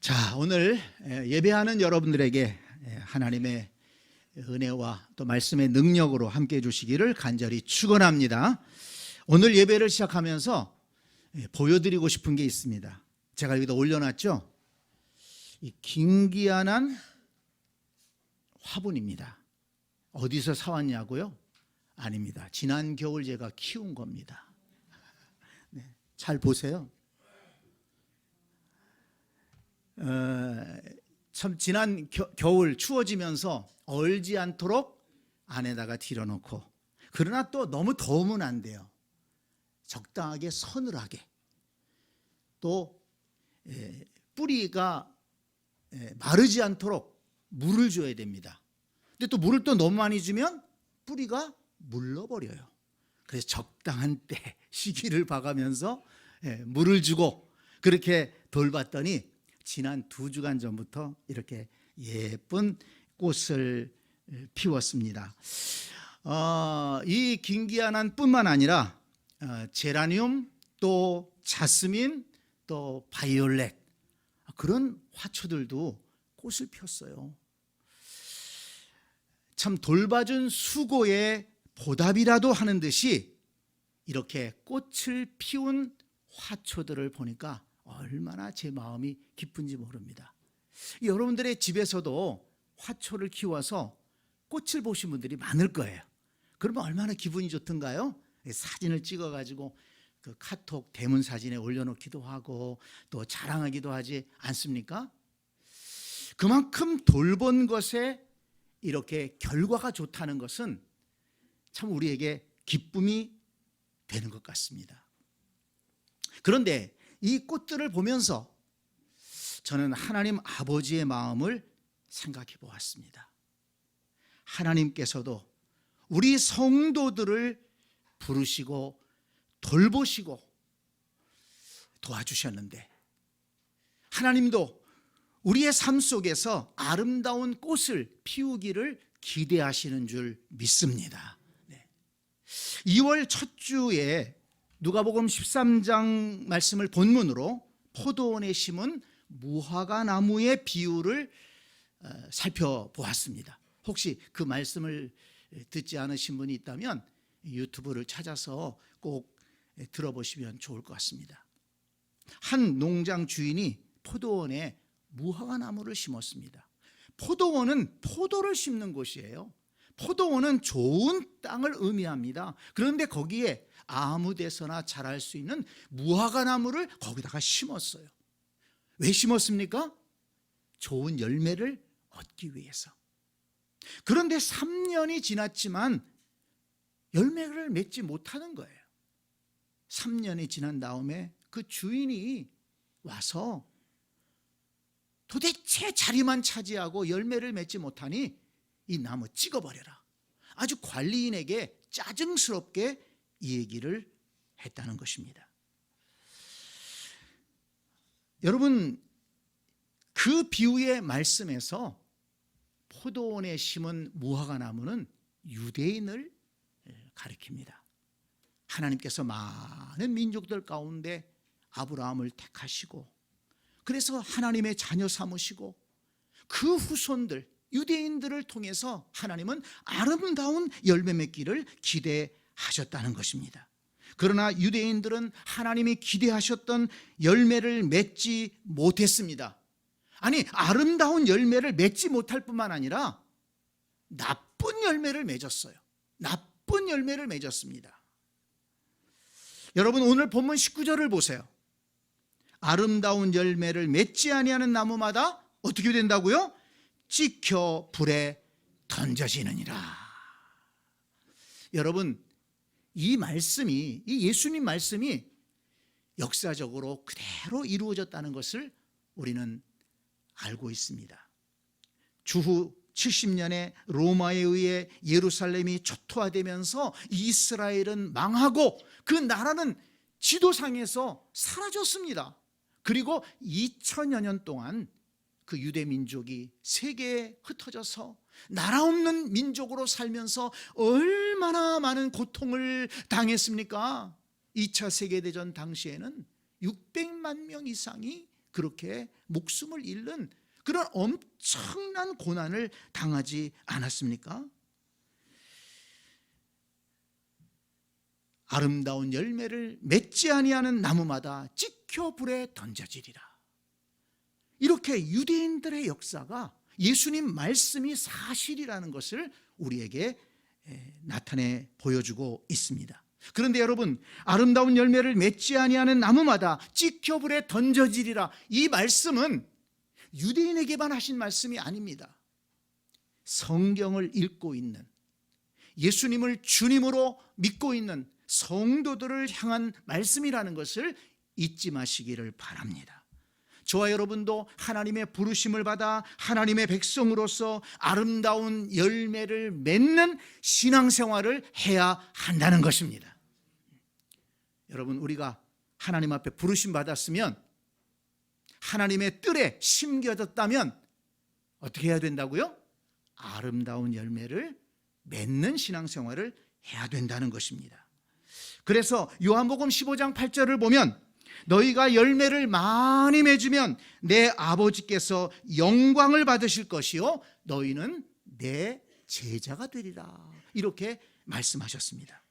자, 오늘 예배하는 여러분들에게 하나님의 은혜와 또 말씀의 능력으로 함께 해 주시기를 간절히 축원합니다. 오늘 예배를 시작하면서 보여드리고 싶은 게 있습니다. 제가 여기다 올려놨죠. 이 김기안한 화분입니다. 어디서 사왔냐고요? 아닙니다. 지난 겨울 제가 키운 겁니다. 네, 잘 보세요. 참 지난 겨울 추워지면서 얼지 않도록 안에다가 들여놓고, 그러나 또 너무 더우면 안 돼요. 적당하게 서늘하게, 또 뿌리가 마르지 않도록 물을 줘야 됩니다. 근데 또 물을 또 너무 많이 주면 뿌리가 물러버려요. 그래서 적당한 때 시기를 봐가면서 물을 주고 그렇게 돌봤더니 지난 2주간 전부터 이렇게 예쁜 꽃을 피웠습니다. 이 김기안한 뿐만 아니라 제라늄, 또 자스민, 또 바이올렛, 그런 화초들도 꽃을 피웠어요. 참 돌봐준 수고의 보답이라도 하는 듯이 이렇게 꽃을 피운 화초들을 보니까 얼마나 제 마음이 기쁜지 모릅니다. 여러분들의 집에서도 화초를 키워서 꽃을 보신 분들이 많을 거예요. 그러면 얼마나 기분이 좋던가요? 사진을 찍어가지고 그 카톡 대문 사진에 올려놓기도 하고 또 자랑하기도 하지 않습니까? 그만큼 돌본 것에 이렇게 결과가 좋다는 것은 참 우리에게 기쁨이 되는 것 같습니다. 그런데 이 꽃들을 보면서 저는 하나님 아버지의 마음을 생각해 보았습니다. 하나님께서도 우리 성도들을 부르시고 돌보시고 도와주셨는데, 하나님도 우리의 삶 속에서 아름다운 꽃을 피우기를 기대하시는 줄 믿습니다. 2월 첫 주에 누가복음 13장 말씀을 본문으로 포도원에 심은 무화과 나무의 비유를 살펴보았습니다. 혹시 그 말씀을 듣지 않으신 분이 있다면 유튜브를 찾아서 꼭 들어보시면 좋을 것 같습니다. 한 농장 주인이 포도원에 무화과 나무를 심었습니다. 포도원은 포도를 심는 곳이에요. 포도원은 좋은 땅을 의미합니다. 그런데 거기에 아무 데서나 자랄 수 있는 무화과 나무를 거기다가 심었어요. 왜 심었습니까? 좋은 열매를 얻기 위해서. 그런데 3년이 지났지만 열매를 맺지 못하는 거예요. 3년이 지난 다음에 그 주인이 와서 도대체 자리만 차지하고 열매를 맺지 못하니 이 나무 찍어버려라, 아주 관리인에게 짜증스럽게 이 얘기를 했다는 것입니다. 여러분, 그 비유의 말씀에서 포도원에 심은 무화과 나무는 유대인을 가리킵니다. 하나님께서 많은 민족들 가운데 아브라함을 택하시고, 그래서 하나님의 자녀 삼으시고, 그 후손들 유대인들을 통해서 하나님은 아름다운 열매 맺기를 기대하셨다는 것입니다. 그러나 유대인들은 하나님이 기대하셨던 열매를 맺지 못했습니다. 아니, 아름다운 열매를 맺지 못할 뿐만 아니라 나쁜 열매를 맺었어요. 나쁜 열매를 맺었습니다. 여러분, 오늘 본문 19절을 보세요. 아름다운 열매를 맺지 아니하는 나무마다 어떻게 된다고요? 찍혀 불에 던져지느니라. 여러분, 이 말씀이, 이 예수님 말씀이 역사적으로 그대로 이루어졌다는 것을 우리는 알고 있습니다. 주후 70년에 로마에 의해 예루살렘이 초토화되면서 이스라엘은 망하고 그 나라는 지도상에서 사라졌습니다. 그리고 2000여 년 동안 그 유대 민족이 세계에 흩어져서 나라 없는 민족으로 살면서 얼마나 많은 고통을 당했습니까? 2차 세계대전 당시에는 600만 명 이상이 그렇게 목숨을 잃는 그런 엄청난 고난을 당하지 않았습니까? 아름다운 열매를 맺지 아니하는 나무마다 찍혀 불에 던져지리라. 이렇게 유대인들의 역사가 예수님 말씀이 사실이라는 것을 우리에게 나타내 보여주고 있습니다. 그런데 여러분, 아름다운 열매를 맺지 아니하는 나무마다 찍혀 불에 던져지리라, 이 말씀은 유대인에게만 하신 말씀이 아닙니다. 성경을 읽고 있는, 예수님을 주님으로 믿고 있는 성도들을 향한 말씀이라는 것을 잊지 마시기를 바랍니다. 저와 여러분도 하나님의 부르심을 받아 하나님의 백성으로서 아름다운 열매를 맺는 신앙생활을 해야 한다는 것입니다. 여러분, 우리가 하나님 앞에 부르심 받았으면, 하나님의 뜰에 심겨졌다면 어떻게 해야 된다고요? 아름다운 열매를 맺는 신앙생활을 해야 된다는 것입니다. 그래서 요한복음 15장 8절을 보면, 너희가 열매를 많이 맺으면 내 아버지께서 영광을 받으실 것이요 너희는 내 제자가 되리라, 이렇게 말씀하셨습니다.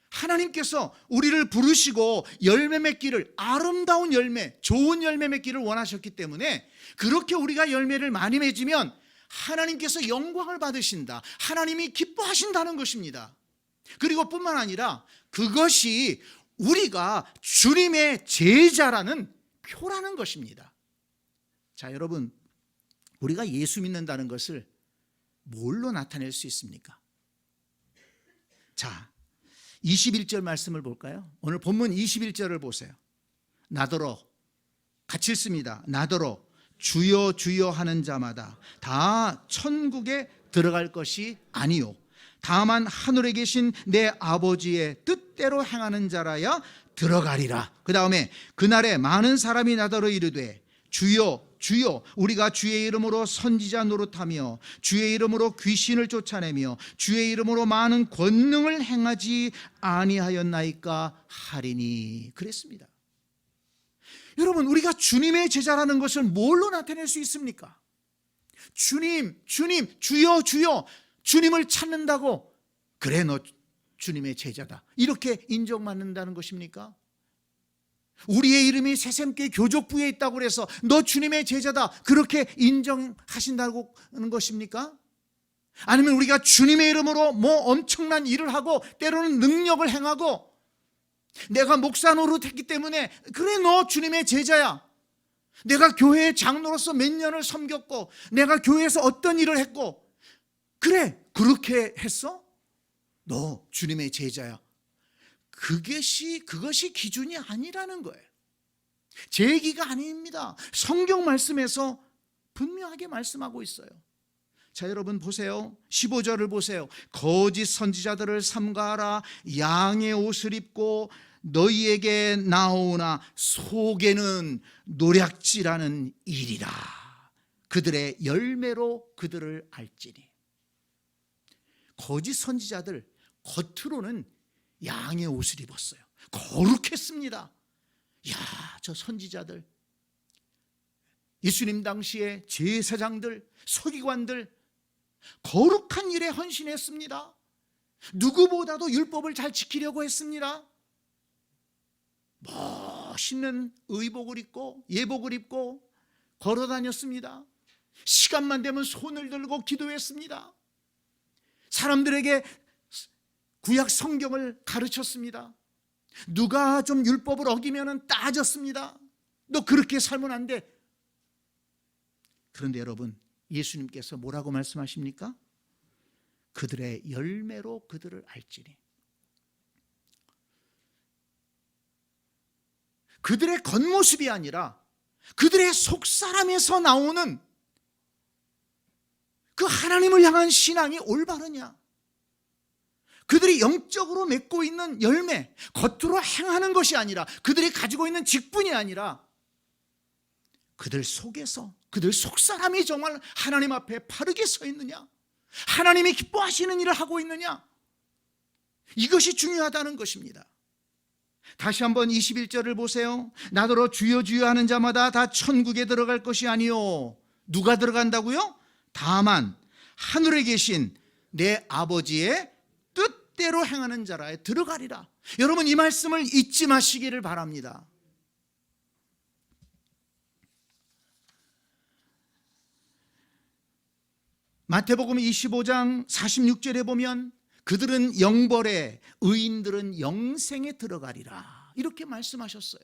하나님께서 우리를 부르시고 열매 맺기를, 아름다운 열매, 좋은 열매 맺기를 원하셨기 때문에, 그렇게 우리가 열매를 많이 맺으면 하나님께서 영광을 받으신다, 하나님이 기뻐하신다는 것입니다. 그리고 뿐만 아니라 그것이 우리가 주님의 제자라는 표라는 것입니다. 자, 여러분, 우리가 예수 믿는다는 것을 뭘로 나타낼 수 있습니까? 자, 21절 말씀을 볼까요? 오늘 본문 21절을 보세요. 나더러, 같이 읽습니다. 나더러 주여 주여 하는 자마다 다 천국에 들어갈 것이 아니요 다만 하늘에 계신 내 아버지의 뜻대로 행하는 자라야 들어가리라. 그 다음에 그날에 많은 사람이 나더러 이르되 주여 주여 우리가 주의 이름으로 선지자 노릇하며 주의 이름으로 귀신을 쫓아내며 주의 이름으로 많은 권능을 행하지 아니하였나이까 하리니. 그랬습니다. 여러분, 우리가 주님의 제자라는 것을 뭘로 나타낼 수 있습니까? 주님, 주여, 주여, 주님을 찾는다고, 그래 너 주님의 제자다, 이렇게 인정받는다는 것입니까? 우리의 이름이 새샘교회 교족부에 있다고 해서 너 주님의 제자다, 그렇게 인정하신다고 하는 것입니까? 아니면 우리가 주님의 이름으로 뭐 엄청난 일을 하고 때로는 능력을 행하고, 내가 목사 노릇했기 때문에 그래 너 주님의 제자야, 내가 교회의 장로로서 몇 년을 섬겼고 내가 교회에서 어떤 일을 했고 그래 그렇게 했어? 너 주님의 제자야. 그것이 기준이 아니라는 거예요. 제 얘기가 아닙니다. 성경 말씀에서 분명하게 말씀하고 있어요. 자, 여러분 보세요. 15절을 보세요. 거짓 선지자들을 삼가하라. 양의 옷을 입고 너희에게 나오나 속에는 노략질하는 일이라. 그들의 열매로 그들을 알지니. 거짓 선지자들 겉으로는 양의 옷을 입었어요. 거룩했습니다. 야, 저 선지자들, 예수님 당시에 제사장들, 서기관들 거룩한 일에 헌신했습니다. 누구보다도 율법을 잘 지키려고 했습니다. 멋있는 의복을 입고 예복을 입고 걸어 다녔습니다. 시간만 되면 손을 들고 기도했습니다. 사람들에게 구약 성경을 가르쳤습니다. 누가 좀 율법을 어기면 따졌습니다. 너 그렇게 살면 안 돼. 그런데 여러분, 예수님께서 뭐라고 말씀하십니까? 그들의 열매로 그들을 알지니. 그들의 겉모습이 아니라 그들의 속사람에서 나오는 그 하나님을 향한 신앙이 올바르냐, 그들이 영적으로 맺고 있는 열매, 겉으로 행하는 것이 아니라, 그들이 가지고 있는 직분이 아니라 그들 속에서, 그들 속사람이 정말 하나님 앞에 바르게 서 있느냐, 하나님이 기뻐하시는 일을 하고 있느냐, 이것이 중요하다는 것입니다. 다시 한번 21절을 보세요. 나더러 주여 주여 하는 자마다 다 천국에 들어갈 것이 아니요. 누가 들어간다고요? 다만 하늘에 계신 내 아버지의 뜻대로 행하는 자라에 들어가리라. 여러분, 이 말씀을 잊지 마시기를 바랍니다. 마태복음 25장 46절에 보면 그들은 영벌에, 의인들은 영생에 들어가리라, 이렇게 말씀하셨어요.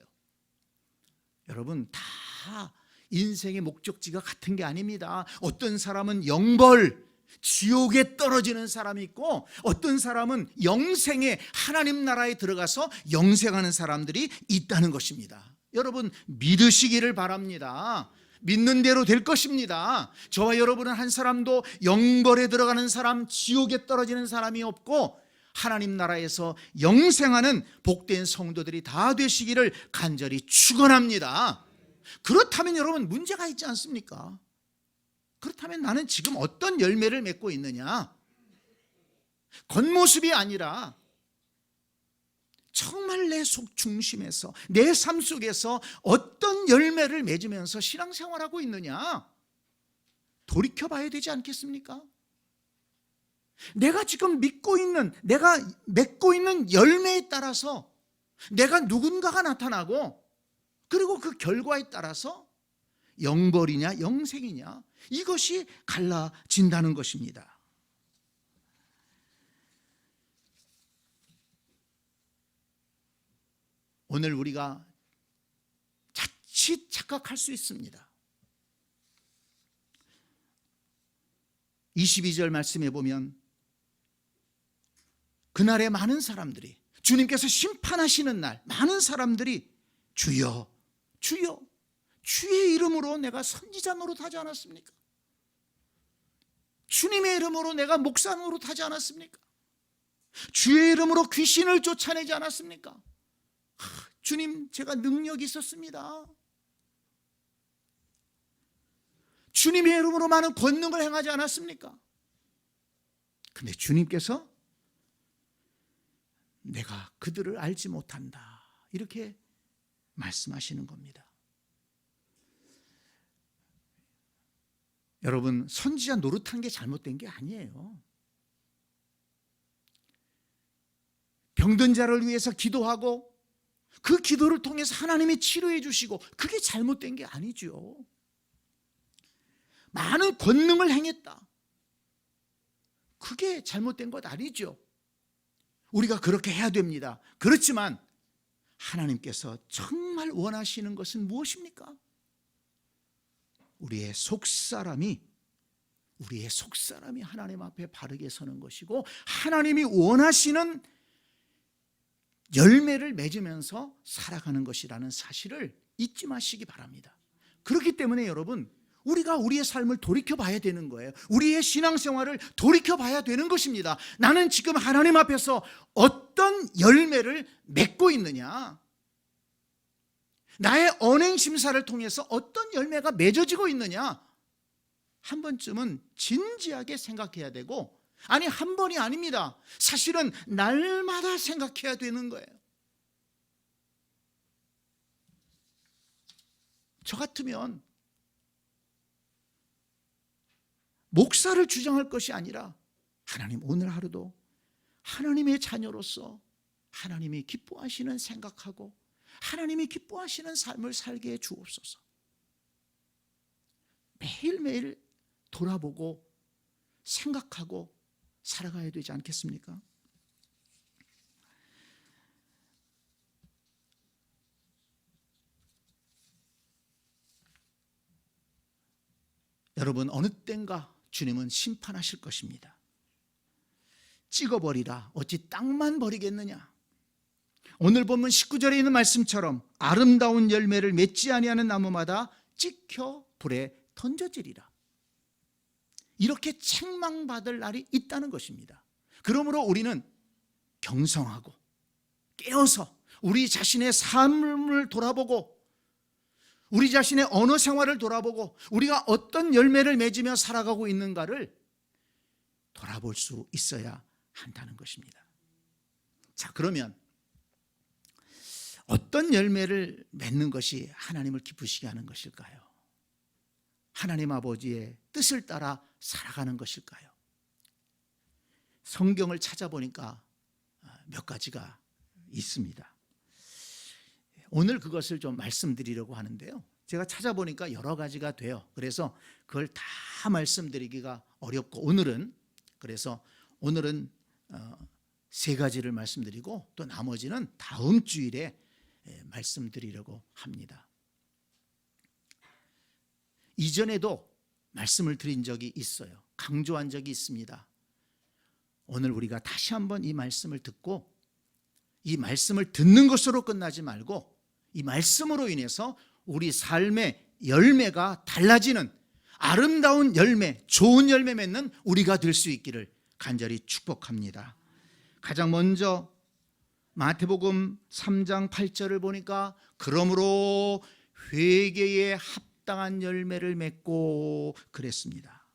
여러분, 다 인생의 목적지가 같은 게 아닙니다. 어떤 사람은 영벌, 지옥에 떨어지는 사람이 있고, 어떤 사람은 영생에, 하나님 나라에 들어가서 영생하는 사람들이 있다는 것입니다. 여러분, 믿으시기를 바랍니다. 믿는 대로 될 것입니다. 저와 여러분은 한 사람도 영벌에 들어가는 사람, 지옥에 떨어지는 사람이 없고, 하나님 나라에서 영생하는 복된 성도들이 다 되시기를 간절히 축원합니다. 그렇다면 여러분, 문제가 있지 않습니까? 그렇다면 나는 지금 어떤 열매를 맺고 있느냐? 겉모습이 아니라 정말 내 속 중심에서, 내 삶 속에서 어떤 열매를 맺으면서 신앙생활하고 있느냐? 돌이켜봐야 되지 않겠습니까? 내가 지금 믿고 있는, 내가 맺고 있는 열매에 따라서 내가 누군가가 나타나고, 그리고 그 결과에 따라서 영벌이냐 영생이냐, 이것이 갈라진다는 것입니다. 오늘 우리가 자칫 착각할 수 있습니다. 22절 말씀에 보면 그날에 많은 사람들이, 주님께서 심판하시는 날 많은 사람들이 주여 주여 주의 이름으로 내가 선지자 노릇하지 않았습니까? 주님의 이름으로 내가 목사 노릇하지 않았습니까? 주의 이름으로 귀신을 쫓아내지 않았습니까? 주님, 제가 능력이 있었습니다. 주님의 이름으로 많은 권능을 행하지 않았습니까? 근데 주님께서 내가 그들을 알지 못한다, 이렇게 말씀하시는 겁니다. 여러분, 선지자 노릇한 게 잘못된 게 아니에요. 병든 자를 위해서 기도하고 그 기도를 통해서 하나님이 치료해 주시고, 그게 잘못된 게 아니죠. 많은 권능을 행했다, 그게 잘못된 것 아니죠. 우리가 그렇게 해야 됩니다. 그렇지만 하나님께서 정말 원하시는 것은 무엇입니까? 우리의 속사람이 하나님 앞에 바르게 서는 것이고, 하나님이 원하시는 열매를 맺으면서 살아가는 것이라는 사실을 잊지 마시기 바랍니다. 그렇기 때문에 여러분, 우리가 우리의 삶을 돌이켜봐야 되는 거예요. 우리의 신앙생활을 돌이켜봐야 되는 것입니다. 나는 지금 하나님 앞에서 어떤 열매를 맺고 있느냐? 나의 언행 심사를 통해서 어떤 열매가 맺어지고 있느냐? 한 번쯤은 진지하게 생각해야 되고, 아니, 한 번이 아닙니다. 사실은 날마다 생각해야 되는 거예요. 저 같으면 목사를 주장할 것이 아니라, 하나님, 오늘 하루도 하나님의 자녀로서 하나님이 기뻐하시는 생각하고 하나님이 기뻐하시는 삶을 살게 해 주옵소서. 매일매일 돌아보고 생각하고 살아가야 되지 않겠습니까? 여러분, 어느 땐가 주님은 심판하실 것입니다. 찍어버리라, 어찌 땅만 버리겠느냐? 오늘 본문 19절에 있는 말씀처럼 아름다운 열매를 맺지 아니하는 나무마다 찍혀 불에 던져지리라, 이렇게 책망받을 날이 있다는 것입니다. 그러므로 우리는 경성하고 깨어서 우리 자신의 삶을 돌아보고, 우리 자신의 언어 생활을 돌아보고, 우리가 어떤 열매를 맺으며 살아가고 있는가를 돌아볼 수 있어야 한다는 것입니다. 자, 그러면 어떤 열매를 맺는 것이 하나님을 기쁘시게 하는 것일까요? 하나님 아버지의 뜻을 따라 살아가는 것일까요? 성경을 찾아보니까 몇 가지가 있습니다. 오늘 그것을 좀 말씀드리려고 하는데요. 제가 찾아보니까 여러 가지가 돼요. 그래서 그걸 다 말씀드리기가 어렵고 오늘은 세 가지를 말씀드리고 또 나머지는 다음 주일에 말씀드리려고 합니다. 이전에도 말씀을 드린 적이 있어요. 강조한 적이 있습니다. 오늘 우리가 다시 한번 이 말씀을 듣고 이 말씀을 듣는 것으로 끝나지 말고 이 말씀으로 인해서 우리 삶의 열매가 달라지는 아름다운 열매, 좋은 열매 맺는 우리가 될 수 있기를 간절히 축복합니다. 가장 먼저 마태복음 3장 8절을 보니까 그러므로 회개에 합당한 열매를 맺고 그랬습니다.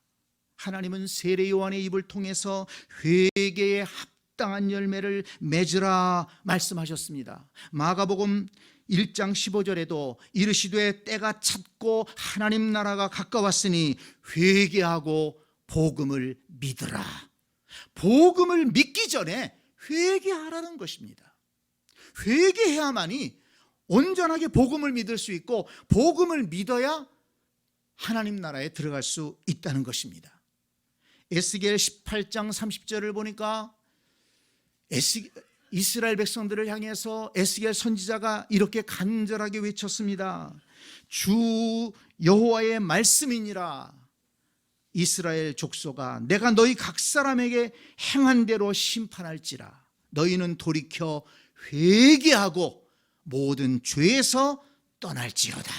하나님은 세례 요한의 입을 통해서 회개에 합당한 열매를 맺으라 말씀하셨습니다. 마가복음 1장 15절에도 이르시되 때가 찼고 하나님 나라가 가까웠으니 회개하고 복음을 믿으라. 복음을 믿기 전에 회개하라는 것입니다. 회개해야만이 온전하게 복음을 믿을 수 있고 복음을 믿어야 하나님 나라에 들어갈 수 있다는 것입니다. 에스겔 18장 30절을 보니까 이스라엘 백성들을 향해서 에스겔 선지자가 이렇게 간절하게 외쳤습니다. 주 여호와의 말씀이니라. 이스라엘 족속아, 내가 너희 각 사람에게 행한 대로 심판할지라. 너희는 돌이켜 회개하고 모든 죄에서 떠날지로다.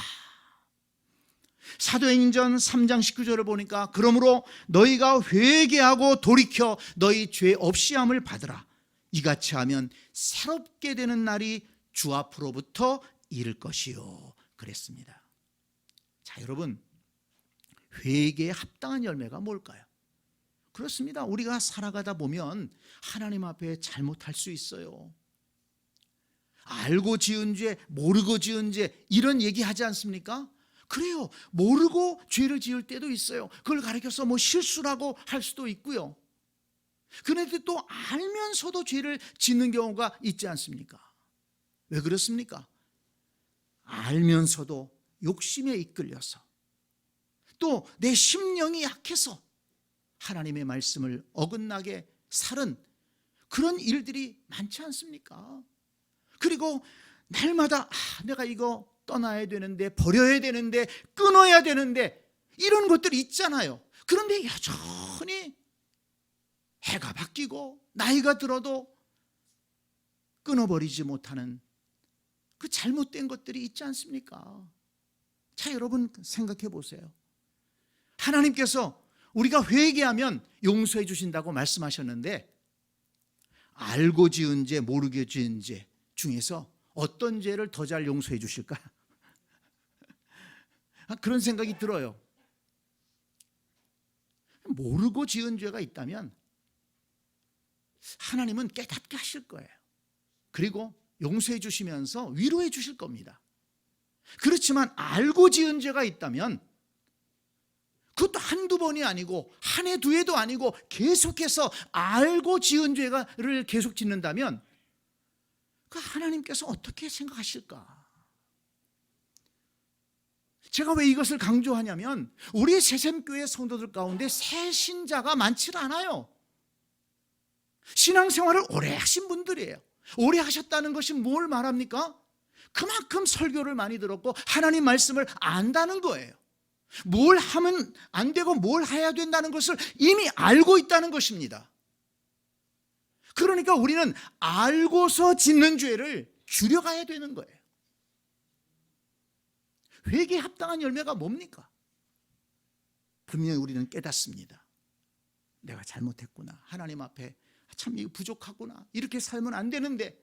사도행전 3장 19절을 보니까 그러므로 너희가 회개하고 돌이켜 너희 죄 없이함을 받으라. 이같이 하면 새롭게 되는 날이 주 앞으로부터 이를 것이요 그랬습니다. 자, 여러분, 회개에 합당한 열매가 뭘까요? 그렇습니다. 우리가 살아가다 보면 하나님 앞에 잘못할 수 있어요. 알고 지은 죄, 모르고 지은 죄 이런 얘기하지 않습니까? 그래요. 모르고 죄를 지을 때도 있어요. 그걸 가리켜서 실수라고 할 수도 있고요. 그런데 또 알면서도 죄를 짓는 경우가 있지 않습니까? 왜 그렇습니까? 알면서도 욕심에 이끌려서 또 내 심령이 약해서 하나님의 말씀을 어긋나게 살은 그런 일들이 많지 않습니까? 그리고 날마다 내가 이거 떠나야 되는데, 버려야 되는데, 끊어야 되는데 이런 것들이 있잖아요. 그런데 여전히 해가 바뀌고 나이가 들어도 끊어버리지 못하는 그 잘못된 것들이 있지 않습니까? 자, 여러분 생각해 보세요. 하나님께서 우리가 회개하면 용서해 주신다고 말씀하셨는데 알고 지은 죄, 모르게 지은 죄 중에서 어떤 죄를 더 잘 용서해 주실까? 그런 생각이 들어요. 모르고 지은 죄가 있다면 하나님은 깨닫게 하실 거예요. 그리고 용서해 주시면서 위로해 주실 겁니다. 그렇지만 알고 지은 죄가 있다면 그것도 한두 번이 아니고 한 해 두 해도 아니고 계속해서 알고 지은 죄를 계속 짓는다면 그 하나님께서 어떻게 생각하실까? 제가 왜 이것을 강조하냐면 우리 새샘교회 성도들 가운데 새 신자가 많지 않아요. 신앙생활을 오래 하신 분들이에요. 오래 하셨다는 것이 뭘 말합니까? 그만큼 설교를 많이 들었고 하나님 말씀을 안다는 거예요. 뭘 하면 안 되고 뭘 해야 된다는 것을 이미 알고 있다는 것입니다. 그러니까 우리는 알고서 짓는 죄를 줄여가야 되는 거예요. 회개에 합당한 열매가 뭡니까? 분명히 우리는 깨닫습니다. 내가 잘못했구나. 하나님 앞에 참 이거 부족하구나. 이렇게 살면 안 되는데,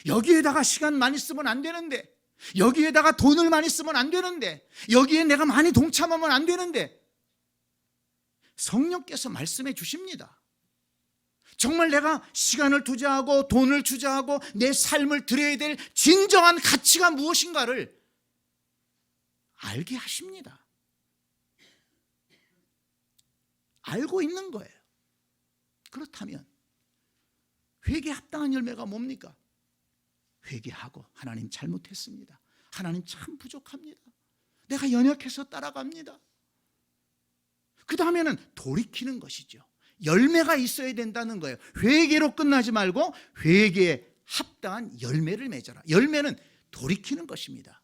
여기에다가 시간 많이 쓰면 안 되는데, 여기에다가 돈을 많이 쓰면 안 되는데, 여기에 내가 많이 동참하면 안 되는데 성령께서 말씀해 주십니다. 정말 내가 시간을 투자하고 돈을 투자하고 내 삶을 드려야 될 진정한 가치가 무엇인가를 알게 하십니다. 알고 있는 거예요. 그렇다면 회개에 합당한 열매가 뭡니까? 회개하고 하나님 잘못했습니다. 하나님 참 부족합니다. 내가 연약해서 따라갑니다. 그 다음에는 돌이키는 것이죠. 열매가 있어야 된다는 거예요. 회개로 끝나지 말고 회개에 합당한 열매를 맺어라. 열매는 돌이키는 것입니다.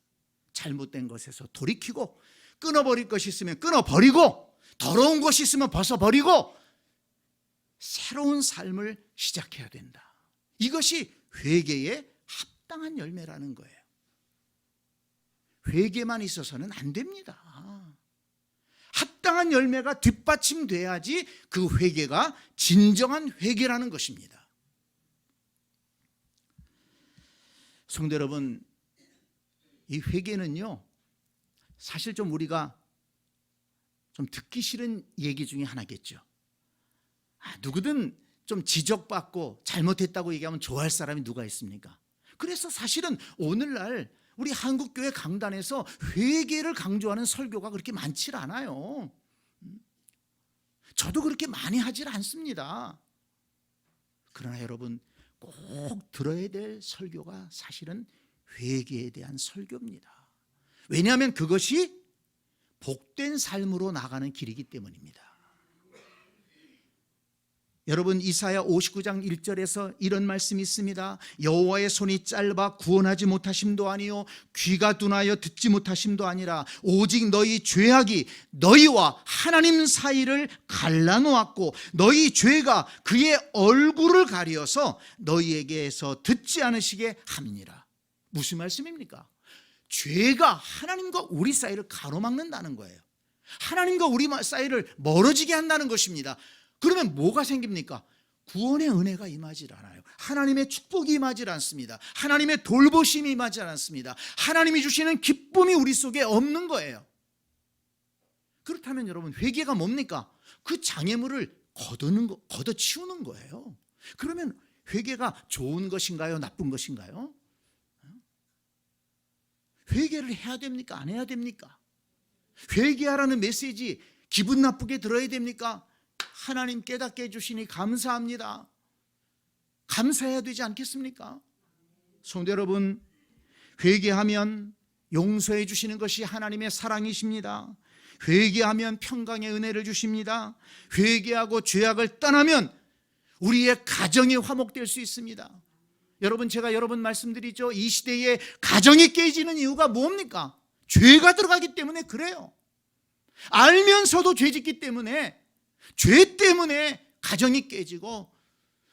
잘못된 것에서 돌이키고, 끊어버릴 것이 있으면 끊어버리고, 더러운 것이 있으면 벗어버리고 새로운 삶을 시작해야 된다. 이것이 회개에 합당한 열매라는 거예요. 회개만 있어서는 안 됩니다. 합당한 열매가 뒷받침돼야지 그 회개가 진정한 회개라는 것입니다. 성도 여러분, 이 회개는요, 사실 좀 우리가 좀 듣기 싫은 얘기 중에 하나겠죠. 누구든 좀 지적받고 잘못했다고 얘기하면 좋아할 사람이 누가 있습니까? 그래서 사실은 오늘날 우리 한국교회 강단에서 회개를 강조하는 설교가 그렇게 많지 않아요. 저도 그렇게 많이 하질 않습니다. 그러나 여러분, 꼭 들어야 될 설교가 사실은 회개에 대한 설교입니다. 왜냐하면 그것이 복된 삶으로 나가는 길이기 때문입니다. 여러분, 이사야 59장 1절에서 이런 말씀이 있습니다. 여호와의 손이 짧아 구원하지 못하심도 아니요 귀가 둔하여 듣지 못하심도 아니라 오직 너희 죄악이 너희와 하나님 사이를 갈라놓았고 너희 죄가 그의 얼굴을 가려서 너희에게서 듣지 않으시게 함이니라. 무슨 말씀입니까? 죄가 하나님과 우리 사이를 가로막는다는 거예요. 하나님과 우리 사이를 멀어지게 한다는 것입니다. 그러면 뭐가 생깁니까? 구원의 은혜가 임하지 않아요. 하나님의 축복이 임하지 않습니다. 하나님의 돌보심이 임하지 않습니다. 하나님이 주시는 기쁨이 우리 속에 없는 거예요. 그렇다면 여러분, 회개가 뭡니까? 그 장애물을 걷어치우는 거예요. 그러면 회개가 좋은 것인가요? 나쁜 것인가요? 회개를 해야 됩니까? 안 해야 됩니까? 회개하라는 메시지 기분 나쁘게 들어야 됩니까? 하나님 깨닫게 해주시니 감사합니다. 감사해야 되지 않겠습니까? 성도 여러분, 회개하면 용서해 주시는 것이 하나님의 사랑이십니다. 회개하면 평강의 은혜를 주십니다. 회개하고 죄악을 떠나면 우리의 가정이 화목될 수 있습니다. 여러분, 제가 여러 번 말씀드리죠. 이 시대에 가정이 깨지는 이유가 뭡니까? 죄가 들어가기 때문에 그래요. 알면서도 죄 짓기 때문에, 죄 때문에 가정이 깨지고,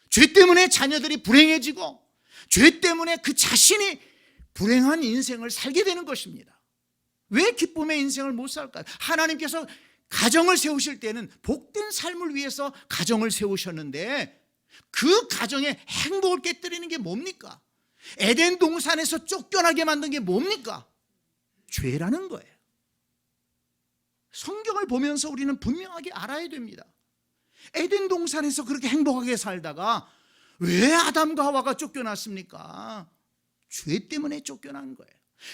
죄 때문에 자녀들이 불행해지고, 죄 때문에 그 자신이 불행한 인생을 살게 되는 것입니다. 왜 기쁨의 인생을 못 살까요? 하나님께서 가정을 세우실 때는 복된 삶을 위해서 가정을 세우셨는데 그 가정의 행복을 깨뜨리는 게 뭡니까? 에덴 동산에서 쫓겨나게 만든 게 뭡니까? 죄라는 거예요. 성경을 보면서 우리는 분명하게 알아야 됩니다. 에덴 동산에서 그렇게 행복하게 살다가 왜 아담과 하와가 쫓겨났습니까? 죄 때문에 쫓겨난 거예요.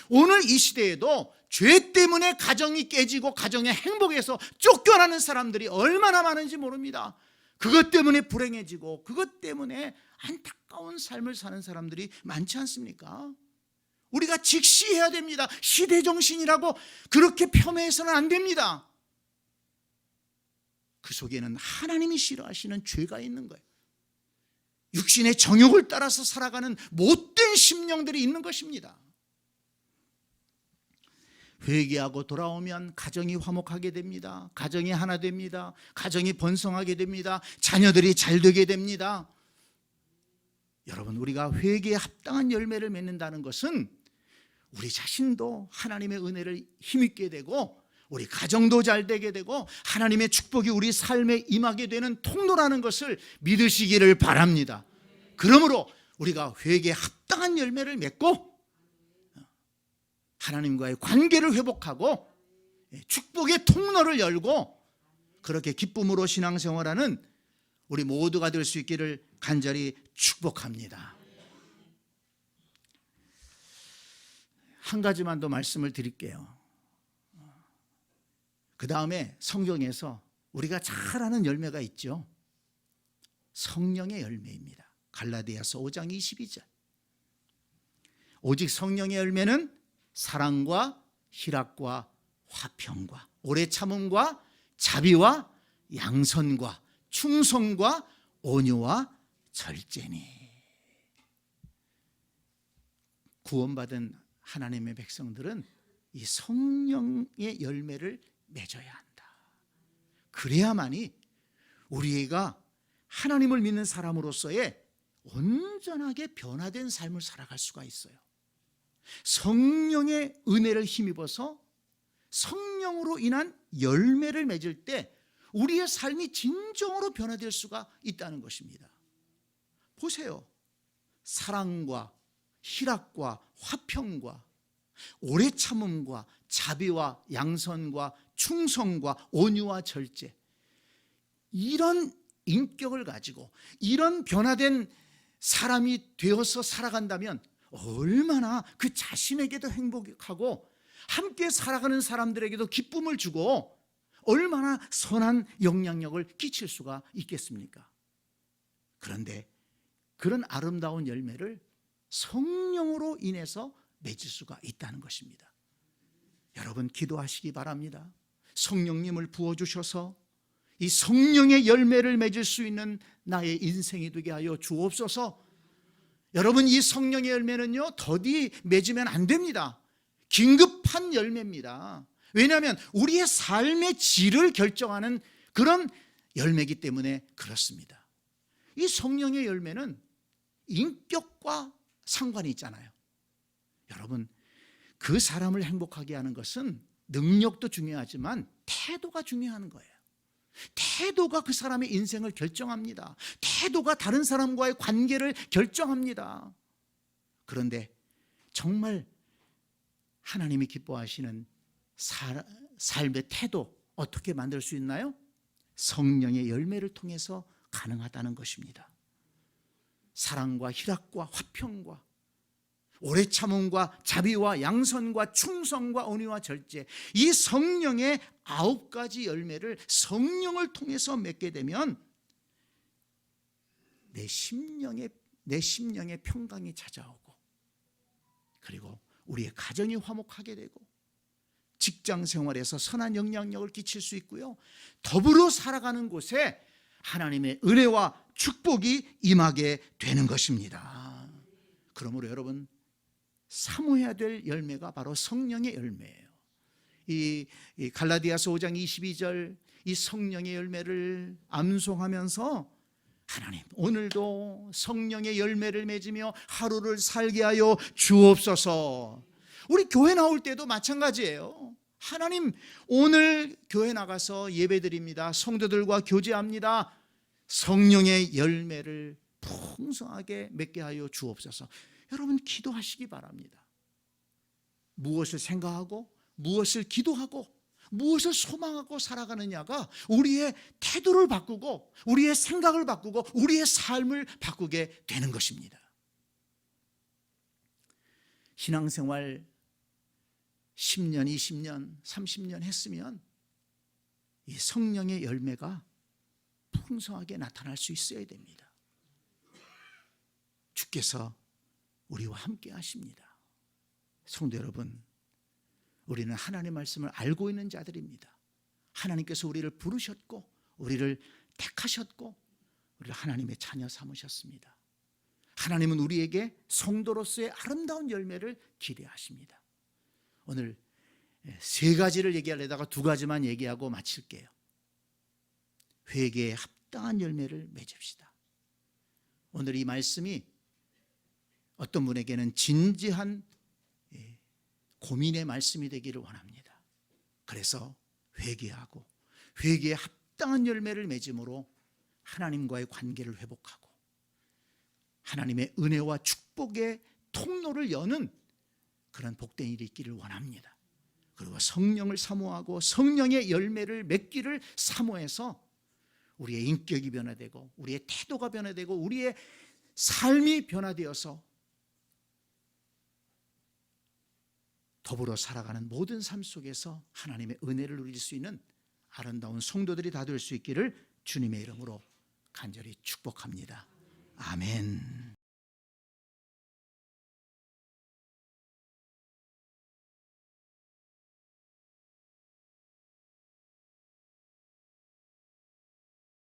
오늘 이 시대에도 죄 때문에 가정이 깨지고 가정의 행복에서 쫓겨나는 사람들이 얼마나 많은지 모릅니다. 그것 때문에 불행해지고 그것 때문에 안타까운 삶을 사는 사람들이 많지 않습니까? 우리가 직시해야 됩니다. 시대정신이라고 그렇게 폄훼해서는 안 됩니다. 그 속에는 하나님이 싫어하시는 죄가 있는 거예요. 육신의 정욕을 따라서 살아가는 못된 심령들이 있는 것입니다. 회개하고 돌아오면 가정이 화목하게 됩니다. 가정이 하나 됩니다. 가정이 번성하게 됩니다. 자녀들이 잘 되게 됩니다. 여러분, 우리가 회개에 합당한 열매를 맺는다는 것은 우리 자신도 하나님의 은혜를 힘있게 되고 우리 가정도 잘 되게 되고 하나님의 축복이 우리 삶에 임하게 되는 통로라는 것을 믿으시기를 바랍니다. 그러므로 우리가 회개에 합당한 열매를 맺고 하나님과의 관계를 회복하고 축복의 통로를 열고 그렇게 기쁨으로 신앙생활하는 우리 모두가 될 수 있기를 간절히 축복합니다. 한 가지만 더 말씀을 드릴게요. 그 다음에 성경에서 우리가 잘 아는 열매가 있죠. 성령의 열매입니다. 갈라디아서 5장 22절. 오직 성령의 열매는 사랑과 희락과 화평과 오래 참음과 자비와 양선과 충성과 온유와 절제니. 구원받은 하나님의 백성들은 이 성령의 열매를 맺어야 한다. 그래야만이 우리가 하나님을 믿는 사람으로서의 온전하게 변화된 삶을 살아갈 수가 있어요. 성령의 은혜를 힘입어서 성령으로 인한 열매를 맺을 때 우리의 삶이 진정으로 변화될 수가 있다는 것입니다. 보세요. 사랑과 희락과 화평과 오래 참음과 자비와 양선과 충성과 온유와 절제, 이런 인격을 가지고 이런 변화된 사람이 되어서 살아간다면 얼마나 그 자신에게도 행복하고 함께 살아가는 사람들에게도 기쁨을 주고 얼마나 선한 영향력을 끼칠 수가 있겠습니까? 그런데 그런 아름다운 열매를 성령으로 인해서 맺을 수가 있다는 것입니다. 여러분 기도하시기 바랍니다. 성령님을 부어주셔서 이 성령의 열매를 맺을 수 있는 나의 인생이 되게 하여 주옵소서. 여러분 이 성령의 열매는요 더디 맺으면 안 됩니다. 긴급한 열매입니다. 왜냐하면 우리의 삶의 질을 결정하는 그런 열매이기 때문에 그렇습니다. 이 성령의 열매는 인격과 상관이 있잖아요. 여러분 그 사람을 행복하게 하는 것은 능력도 중요하지만 태도가 중요한 거예요. 태도가 그 사람의 인생을 결정합니다. 태도가 다른 사람과의 관계를 결정합니다. 그런데 정말 하나님이 기뻐하시는 삶의 태도 어떻게 만들 수 있나요? 성령의 열매를 통해서 가능하다는 것입니다. 사랑과 희락과 화평과 오래 참음과 자비와 양선과 충성과 온유와 절제, 이 성령의 9가지 열매를 성령을 통해서 맺게 되면 내 심령의 평강이 찾아오고, 그리고 우리의 가정이 화목하게 되고 직장 생활에서 선한 영향력을 끼칠 수 있고요, 더불어 살아가는 곳에 하나님의 은혜와 축복이 임하게 되는 것입니다. 그러므로 여러분 사모해야 될 열매가 바로 성령의 열매예요. 이 갈라디아서 5장 22절 이 성령의 열매를 암송하면서 하나님 오늘도 성령의 열매를 맺으며 하루를 살게 하여 주옵소서. 우리 교회 나올 때도 마찬가지예요. 하나님 오늘 교회 나가서 예배드립니다. 성도들과 교제합니다. 성령의 열매를 풍성하게 맺게 하여 주옵소서. 여러분 기도하시기 바랍니다. 무엇을 생각하고 무엇을 기도하고 무엇을 소망하고 살아가느냐가 우리의 태도를 바꾸고 우리의 생각을 바꾸고 우리의 삶을 바꾸게 되는 것입니다. 신앙생활 10년, 20년, 30년 했으면 이 성령의 열매가 풍성하게 나타날 수 있어야 됩니다. 주께서 우리와 함께 하십니다. 성도 여러분, 우리는 하나님의 말씀을 알고 있는 자들입니다. 하나님께서 우리를 부르셨고 우리를 택하셨고 우리를 하나님의 자녀 삼으셨습니다. 하나님은 우리에게 성도로서의 아름다운 열매를 기대하십니다. 오늘 3가지를 얘기하려다가 2가지만 얘기하고 마칠게요. 회개에 합당한 열매를 맺읍시다. 오늘 이 말씀이 어떤 분에게는 진지한 고민의 말씀이 되기를 원합니다. 그래서 회개하고 회개에 합당한 열매를 맺음으로 하나님과의 관계를 회복하고 하나님의 은혜와 축복의 통로를 여는 그런 복된 일이 있기를 원합니다. 그리고 성령을 사모하고 성령의 열매를 맺기를 사모해서 우리의 인격이 변화되고 우리의 태도가 변화되고 우리의 삶이 변화되어서 더불어 살아가는 모든 삶 속에서 하나님의 은혜를 누릴 수 있는 아름다운 성도들이 다 될 수 있기를 주님의 이름으로 간절히 축복합니다. 아멘.